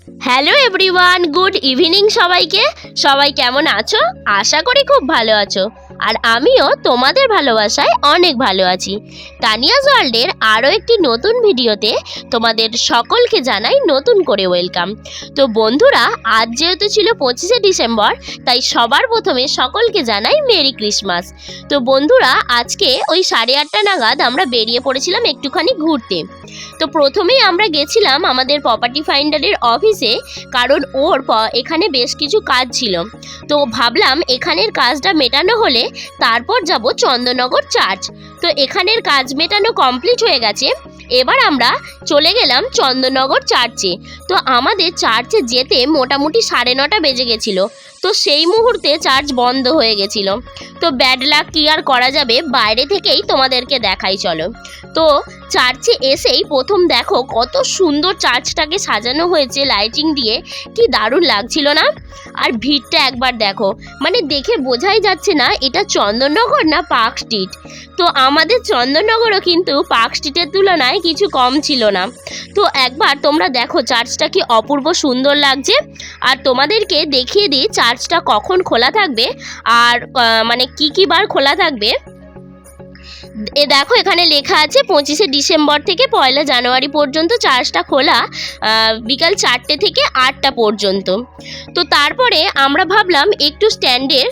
Hello everyone, good evening সবাইকে। সবাই কেমন আছো? আশা করি খুব ভালো আছো। আর আমিও তোমাদের ভালোবাসায় অনেক ভালো আছি। তানিয়াজ ওয়ার্ল্ডের আরও একটি নতুন ভিডিওতে তোমাদের সকলকে জানাই নতুন করে ওয়েলকাম। তো বন্ধুরা, আজ যেহেতু ছিল 25শে ডিসেম্বর, তাই সবার প্রথমে সকলকে জানাই মেরি ক্রিসমাস। তো বন্ধুরা, আজকে ওই 8:30 নাগাদ আমরা বেরিয়ে পড়েছিলাম একটুখানি ঘুরতে। তো প্রথমেই আমরা গেছিলাম আমাদের প্রপার্টি ফাইন্ডারের অফিসে, কারণ ওর এখানে বেশ কিছু কাজ ছিল। তো ভাবলাম এখানের কাজটা মেটানো হলে তারপর যাব চন্দননগর চার্চ। তো এখানের কাজ মেটানো কমপ্লিট হয়ে গেছে, এবার আমরা চলে গেলাম চন্দননগর চার্চে। তো আমাদের চার্চে যেতে মোটামুটি 9:30 বেজে গেছিল। তো সেই মুহূর্তে চার্চ বন্ধ হয়ে গেছিল। তো ব্যাড লাক কি আর করা যাবে, বাইরে থেকেই তোমাদেরকে দেখাই চলো। তো চার্চে এসেই প্রথম দেখো কত সুন্দর চার্চটাকে সাজানো হয়েছে লাইটিং দিয়ে, কি দারুণ লাগছিল না? আর ভিড়টা একবার দেখো, মানে দেখে বোঝাই যাচ্ছে না এটা চন্দননগর না পার্ক স্ট্রিট। তো আমাদের চন্দননগরও কিন্তু পার্ক স্ট্রিটের তুলনায় কিছু কম ছিল না। তো একবার তোমরা দেখো চার্চটা কি অপূর্ব সুন্দর লাগছে। আর তোমাদেরকে দেখিয়ে দিই চার্চটা কখন খোলা থাকবে আর মানে কি বার খোলা থাকবে। দেখো এখানে লেখা আছে 25শে ডিসেম্বর থেকে 1 জানুয়ারি পর্যন্ত চার্চটা খোলা, বিকাল 4টে থেকে 8টা পর্যন্ত। তো তারপরে আমরা ভাবলাম একটু স্ট্যান্ডের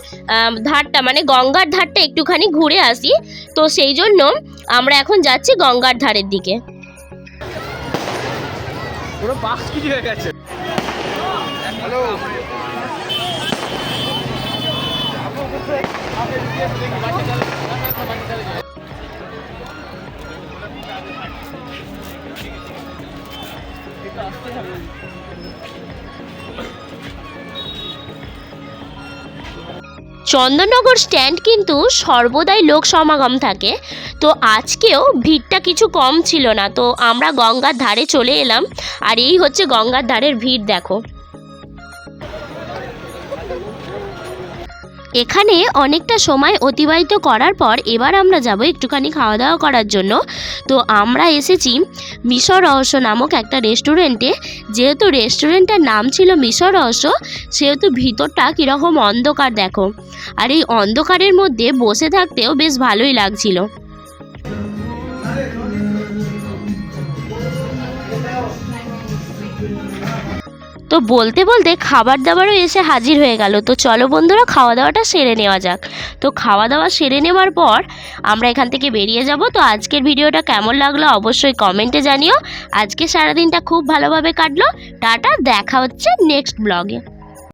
ধারটা মানে গঙ্গার ধারটা একটুখানি ঘুরে আসি। তো সেই জন্য আমরা এখন যাচ্ছি গঙ্গার ধারের দিকে। পুরো বাক্স কি হয়ে গেছে। হ্যালো চন্দননগর স্ট্যান্ড কিন্তু সর্বদাই লোক সমাগম থাকে। তো আজকেও ভিড়টা কিছু কম ছিল না। তো আমরা গঙ্গার ধারে চলে এলাম, আর এই হচ্ছে গঙ্গার ধারের ভিড় দেখো। এখানে অনেকটা সময় অতিবাহিত করার পর এবার আমরা যাব একটুখানি খাওয়া দাওয়া করার জন্য। তো আমরা এসেছি মিশর রহস্য নামক একটা রেস্টুরেন্টে। যেহেতু রেস্টুরেন্টটার নাম ছিল মিশর রহস্য, সেহেতু ভিতরটা কীরকম অন্ধকার দেখো। আর এই অন্ধকারের মধ্যে বসে থাকতেও বেশ ভালোই লাগছিল। তো বলতে বলতে খাবার দাবারও এসে হাজির হয়ে গেল। তো চলো বন্ধুরা, খাওয়া দাওয়াটা সেরে নেওয়া যাক। তো খাওয়া দাওয়া সেরে নেওয়ার পর আমরা এখান থেকে বেরিয়ে যাব। তো আজকের ভিডিওটা কেমন লাগলো অবশ্যই কমেন্টে জানিও। আজকে সারাদিনটা খুব ভালোভাবে কাটলো। টাটা, দেখা হচ্ছে নেক্সট ব্লগে।